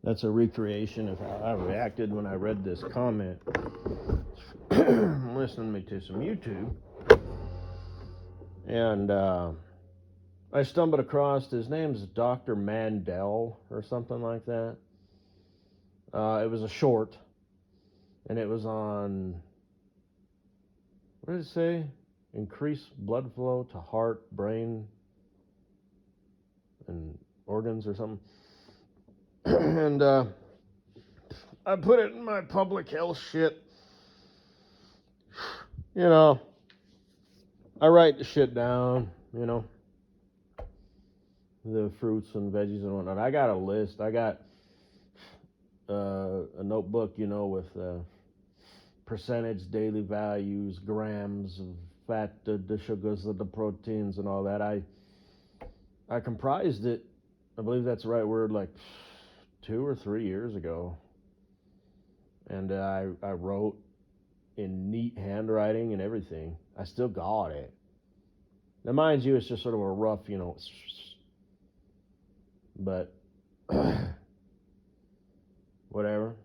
That's a recreation of how I reacted when I read this comment. I'm listening to some YouTube, and I stumbled across his name's Dr. Mandel or something like that. It was a short, and it was on, what did it say? Increase blood flow to heart, brain, and organs or something. And I put it in my public health shit. You know, I write the shit down, the fruits and veggies and whatnot. I got a list. I got a notebook, with percentage, daily values, grams of fat, the sugars, the proteins, and all that. I comprised it. I believe that's the right word. Like 2 or 3 years ago, and I wrote in neat handwriting and everything. I still got it. Now, mind you, it's just sort of a rough, but whatever.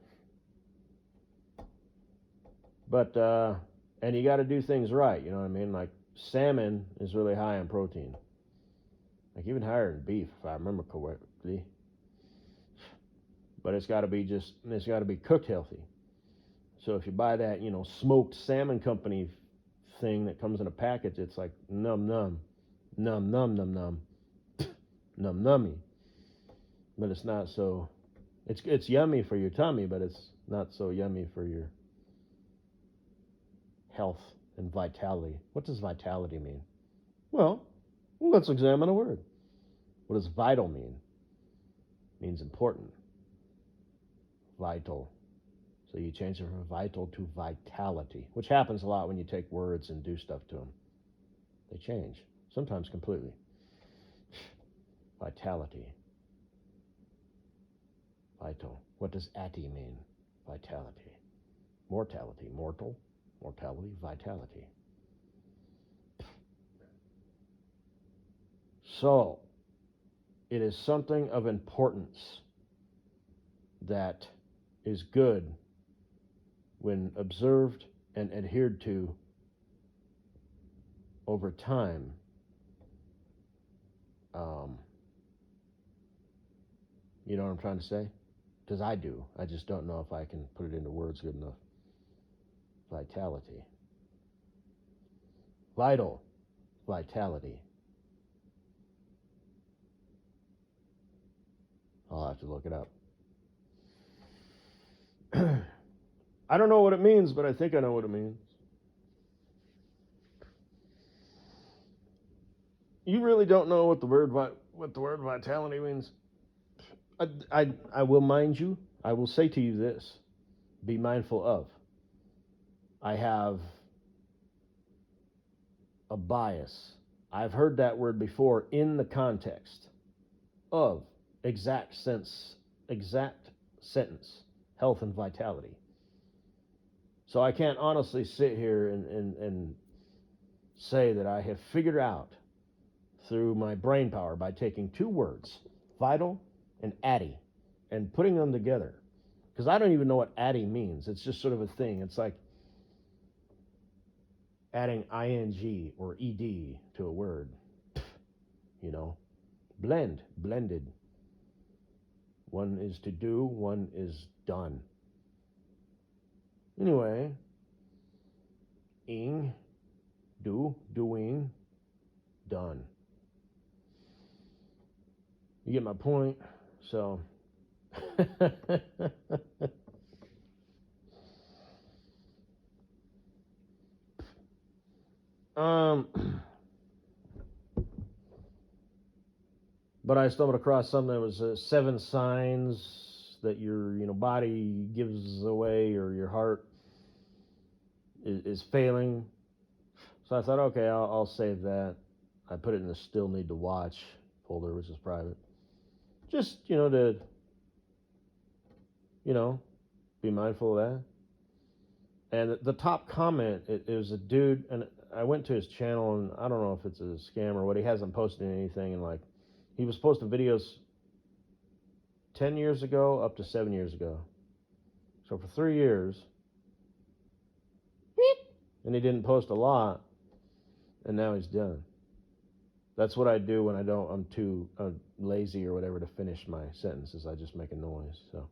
But and you got to do things right. You know what I mean? Like salmon is really high in protein, like even higher than beef, if I remember correctly. But it's got to be cooked healthy. So if you buy that, smoked salmon company thing that comes in a package, it's like num num, num num num num, num nummy. But it's not so. It's yummy for your tummy, but it's not so yummy for your health and vitality. What does vitality mean? Well, let's examine a word. What does vital mean? It means important. Vital. So you change it from vital to vitality, which happens a lot when you take words and do stuff to them. They change, sometimes completely. Vitality. Vital. What does ati mean? Vitality. Mortality. Mortal. Mortality. Vitality. So, it is something of importance that is good when observed and adhered to over time. You know what I'm trying to say? Because I do. I just don't know if I can put it into words good enough. Vitality. Vital. Vitality. I'll have to look it up. I don't know what it means, but I think I know what it means. You really don't know what the word vitality means? I will mind you. I will say to you this: be mindful of. I have a bias. I've heard that word before in the context of exact sentence, health and vitality. So I can't honestly sit here and say that I have figured out through my brain power by taking two words, vital and addy, and putting them together. Because I don't even know what addy means. It's just sort of a thing. It's like adding ing or ed to a word. Blended. One is to do, one is done. Anyway, ing, doing, done. You get my point? So, but I stumbled across something that was 7 signs that your body gives away or your heart is failing. So I thought, okay, I'll save that. I put it in the still need to watch folder, which is private. Just to be mindful of that. And the top comment, it was a dude, and I went to his channel, and I don't know if it's a scam or what. He hasn't posted anything in like He was posting videos 10 years ago up to 7 years ago. So for 3 years, and he didn't post a lot, and now he's done. That's what I do when I'm too lazy or whatever to finish my sentences. I just make a noise. So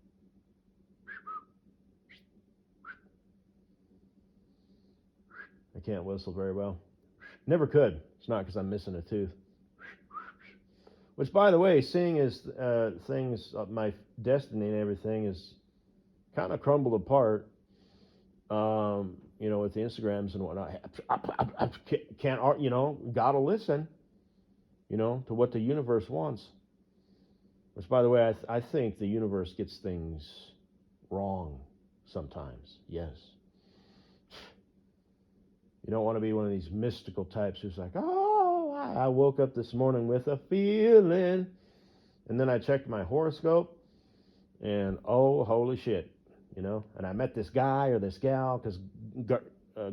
I can't whistle very well. Never could. It's not because I'm missing a tooth. Which, by the way, seeing as things, my destiny and everything is kind of crumbled apart, with the Instagrams and whatnot. I can't, gotta listen, to what the universe wants. Which, by the way, I think the universe gets things wrong sometimes. Yes. You don't want to be one of these mystical types who's like, oh, I woke up this morning with a feeling. And then I checked my horoscope, and oh, holy shit, And I met this guy or this gal, because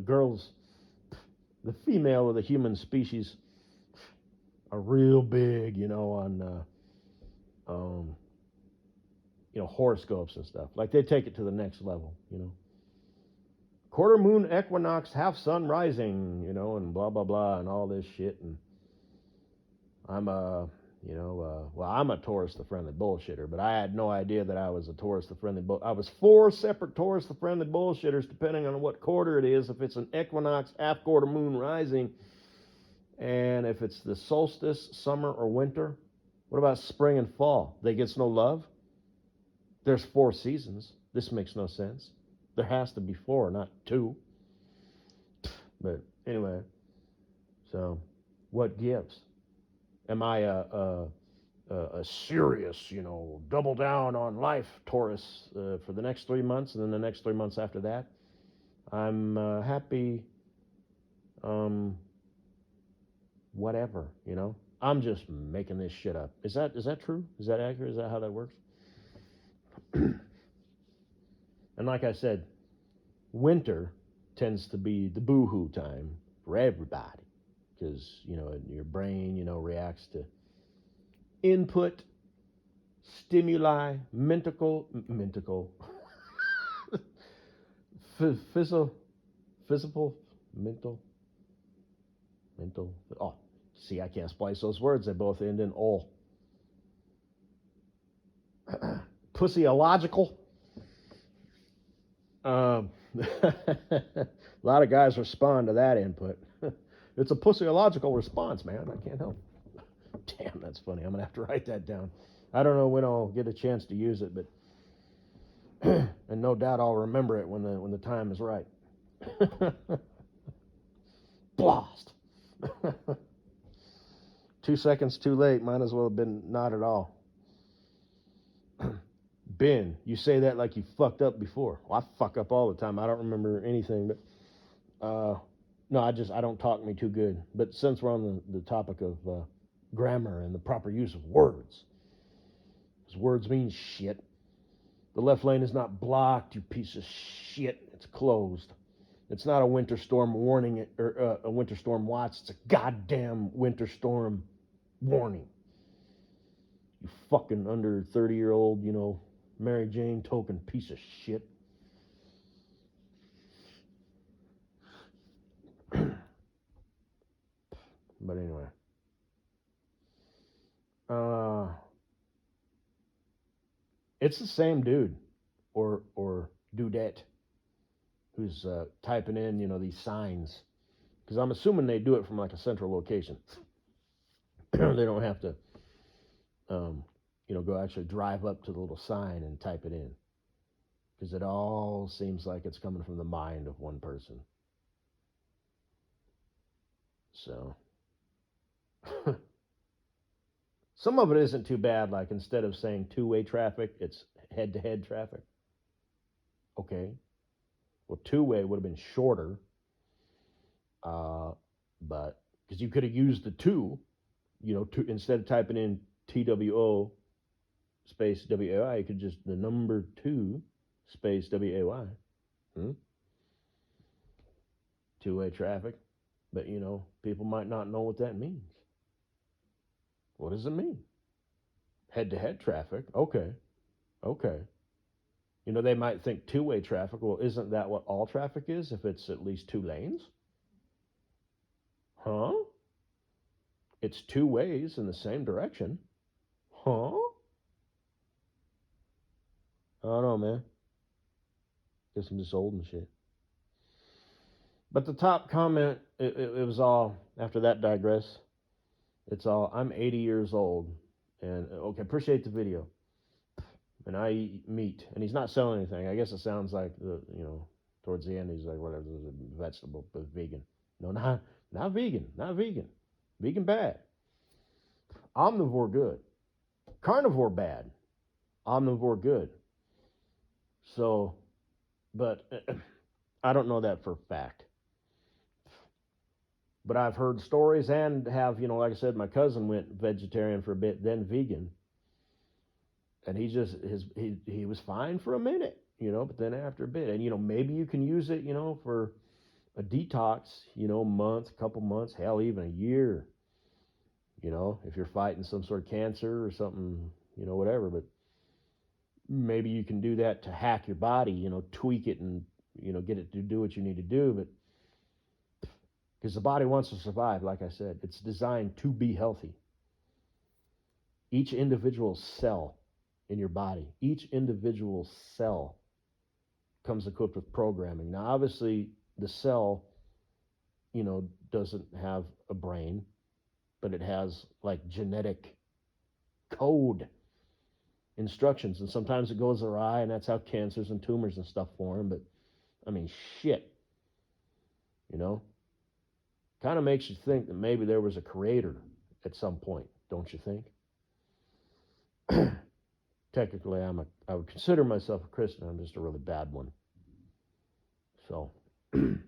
girls, the female of the human species, are real big, on horoscopes and stuff. Like, they take it to the next level, Quarter moon equinox, half sun rising, and blah, blah, blah, and all this shit. And I'm I'm a Taurus, the friendly bullshitter, but I had no idea that I was a Taurus, the friendly I was 4 separate Taurus, the friendly bullshitters, depending on what quarter it is. If it's an equinox, half quarter moon rising, and if it's the solstice, summer or winter. What about spring and fall? They gets no love? There's 4 seasons. This makes no sense. There has to be 4, not 2. But anyway, so what gives? Am I a serious, double down on life Taurus for the next 3 months, and then the next 3 months after that? I'm happy, whatever, I'm just making this shit up. Is that true? Is that accurate? Is that how that works? And like I said, winter tends to be the boo-hoo time for everybody, because, your brain, reacts to input, stimuli, mental, physical, mental. Oh, see, I can't splice those words. They both end in "ol." Pussyological. A lot of guys respond to that input. It's a pussyological response, man. I can't help it. Damn, that's funny. I'm going to have to write that down. I don't know when I'll get a chance to use it, but and no doubt I'll remember it when the time is right. Blast. 2 seconds too late. Might as well have been not at all. Ben, you say that like you fucked up before. Well, I fuck up all the time. I don't remember anything, but no, I don't talk me too good. But since we're on the topic of grammar and the proper use of words, because words mean shit. The left lane is not blocked, you piece of shit. It's closed. It's not a winter storm warning or a winter storm watch. It's a goddamn winter storm warning. You fucking under 30-year-old, Mary Jane token piece of shit. But anyway. It's the same dude or dudette who's typing in, these signs. Because I'm assuming they do it from like a central location. They don't have to, go actually drive up to the little sign and type it in. Because it all seems like it's coming from the mind of one person. So, some of it isn't too bad. Like, instead of saying two-way traffic, it's head-to-head traffic. Okay. Well, two-way would have been shorter. But, because you could have used the two, instead of typing in TWO space WAY, you could just the number 2 space WAY. Two-way traffic. But, people might not know what that means. What does it mean? Head-to-head traffic. Okay. Okay. You know, they might think two-way traffic. Well, isn't that what all traffic is if it's at least two lanes? Huh? It's two ways in the same direction. Huh? I don't know, man. Guess I'm just old and shit. But the top comment, it was all, after that digress, it's all, I'm 80 years old. And, okay, appreciate the video. And I eat meat. And he's not selling anything. I guess it sounds like, towards the end, he's like, whatever, vegetable, but vegan. No, not vegan. Not vegan. Vegan bad. Omnivore good. Carnivore bad. Omnivore good. So, but I don't know that for a fact. But I've heard stories and have, like I said, my cousin went vegetarian for a bit, then vegan. And he was fine for a minute, but then after a bit. And, maybe you can use it, for a detox, month, couple months, hell, even a year, if you're fighting some sort of cancer or something, whatever. But maybe you can do that to hack your body, tweak it and, get it to do what you need to do. But because the body wants to survive, like I said, it's designed to be healthy. Each individual cell in your body, each individual cell comes equipped with programming. Now, obviously, the cell, doesn't have a brain, but it has like genetic code instructions, and sometimes it goes awry, and that's how cancers and tumors and stuff form. But I mean, shit, kind of makes you think that maybe there was a creator at some point, don't you think? Technically, I would consider myself a Christian. I'm just a really bad one. So, because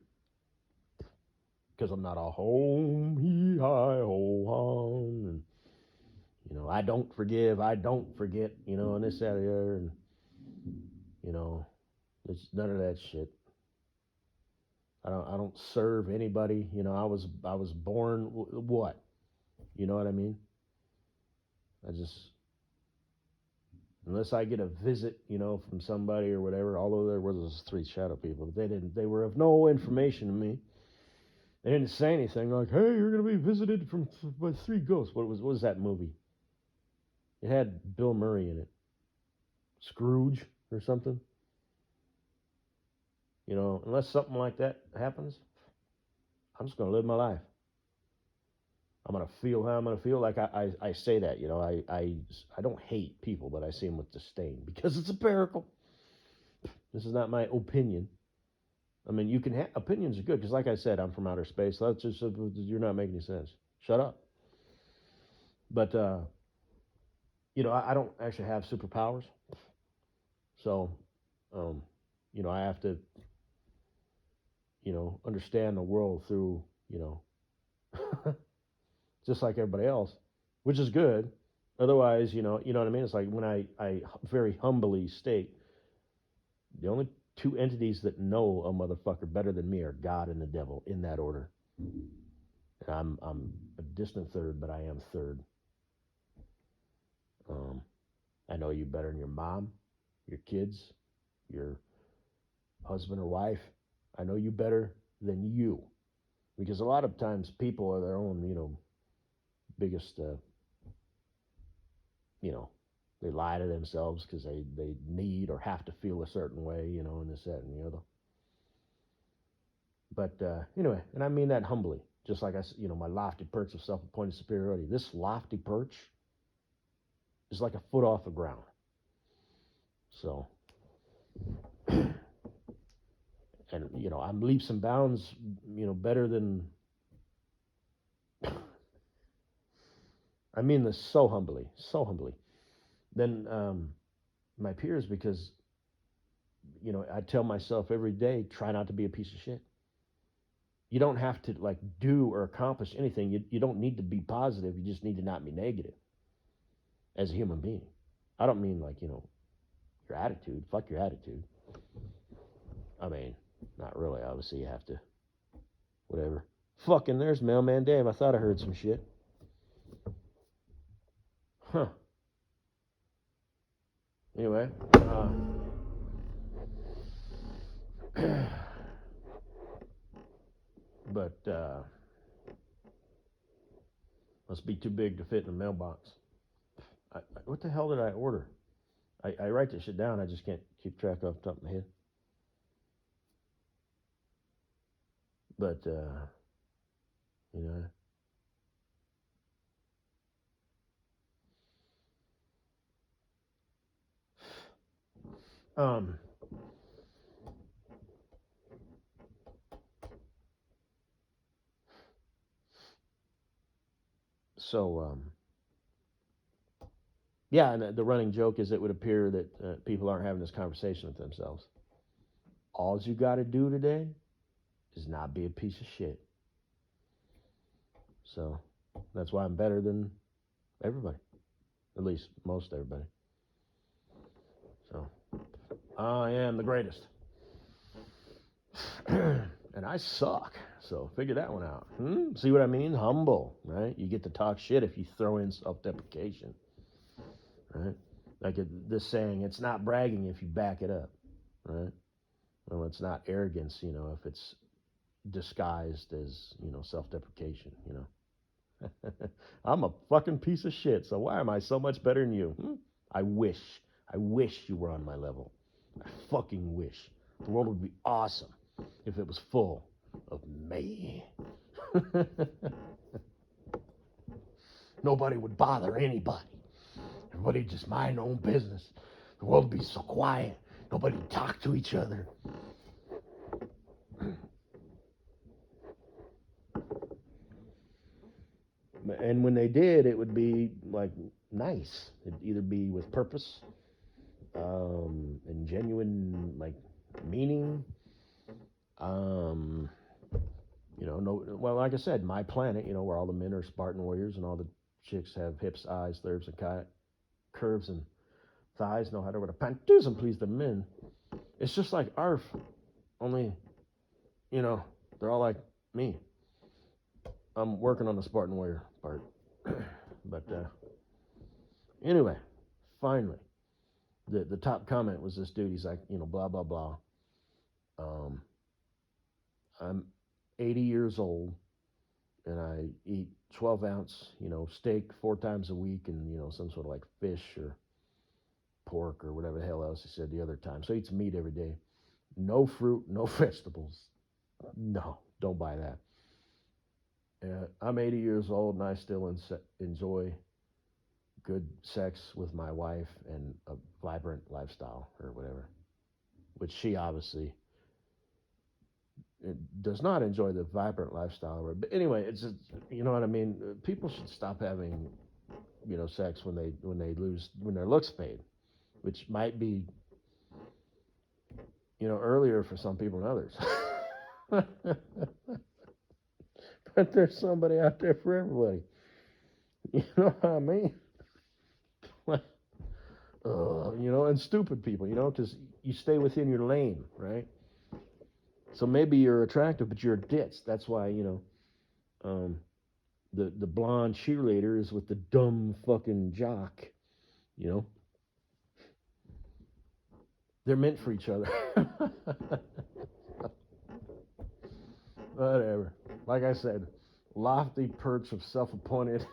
I'm not a home, he, hi, ho, hum, and, I don't forgive, I don't forget, and this, that, the other, and, it's none of that shit. I don't serve anybody. I was born what? You know what I mean? I just, unless I get a visit, from somebody or whatever. Although there was those three shadow people, but they were of no information to me. They didn't say anything like, "Hey, you're gonna be visited by three ghosts." What was that movie? It had Bill Murray in it. Scrooge or something. Unless something like that happens, I'm just going to live my life. I'm going to feel how I'm going to feel. Like I say that, I don't hate people, but I see them with disdain because it's empirical. This is not my opinion. I mean, you can opinions are good because, like I said, I'm from outer space. That's just you're not making any sense. Shut up. But I don't actually have superpowers, so I have to understand the world through, just like everybody else, which is good. Otherwise, you know what I mean? It's like when I very humbly state the only two entities that know a motherfucker better than me are God and the devil, in that order. And I'm a distant third, but I am third. I know you better than your mom, your kids, your husband or wife. I know you better than you. Because a lot of times people are their own, biggest, they lie to themselves because they need or have to feel a certain way, and this, that, and the other. But anyway, and I mean that humbly. Just like I said, my lofty perch of self-appointed superiority. This lofty perch is like a foot off the ground. So, and, I'm leaps and bounds, better than, I mean this so humbly, than my peers, because, I tell myself every day, try not to be a piece of shit. You don't have to like do or accomplish anything. You don't need to be positive. You just need to not be negative as a human being. I don't mean like, your attitude. Fuck your attitude. I mean, not really. Obviously, you have to, whatever. Fucking, there's Mailman Dave. I thought I heard some shit. Huh. Anyway, but must be too big to fit in the mailbox. What the hell did I order? I write this shit down. I just can't keep track off the top of my head. But you know, so yeah, and the running joke is it would appear that people aren't having this conversation with themselves. All you got to do today is not be a piece of shit. So that's why I'm better than everybody, at least most everybody. So I am the greatest. And I suck. So figure that one out. See what I mean? Humble, right? You get to talk shit if you throw in self-deprecation, right? Like this saying, it's not bragging if you back it up, right? Well, it's not arrogance, if it's disguised as, self-deprecation, I'm a fucking piece of shit, so why am I so much better than you? I wish you were on my level. I fucking wish. The world would be awesome if it was full of me. Nobody would bother anybody. Everybody just mind their own business. The world would be so quiet. Nobody would talk to each other. And when they did, it would be like nice. It'd either be with purpose and genuine like meaning. No. Well, like I said, my planet. Where all the men are Spartan warriors and all the chicks have hips, eyes, curves, and curves and thighs. Know how to wear the panties and please the men. It's just like ARF, only they're all like me. I'm working on the Spartan warrior part. But anyway, finally, the top comment was this dude. He's like, blah blah blah. I'm 80 years old, and I eat 12-ounce, steak 4 times a week, and some sort of like fish or pork or whatever the hell else he said the other time. So he eats meat every day. No fruit, no vegetables. No, don't buy that. I'm 80 years old, and I still enjoy good sex with my wife and a vibrant lifestyle or whatever, which she obviously does not enjoy the vibrant lifestyle. But anyway, it's just, you know what I mean. People should stop having, sex when their looks fade, which might be, earlier for some people than others. But there's somebody out there for everybody. You know what I mean? And stupid people, because you stay within your lane, right? So maybe you're attractive, but you're a ditz. That's why, the blonde cheerleader is with the dumb fucking jock, They're meant for each other. Whatever. Like I said, lofty perch of self-appointed.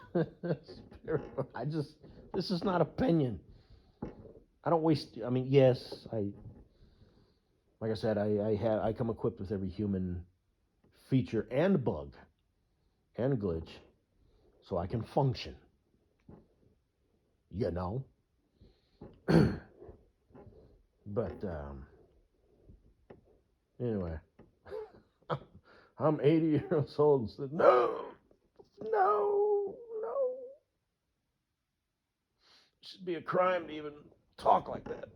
This is not opinion. I don't waste. I mean, yes, like I said, I come equipped with every human feature and bug and glitch, so I can function. But anyway, I'm 80 years old and said, no. It should be a crime to even talk like that.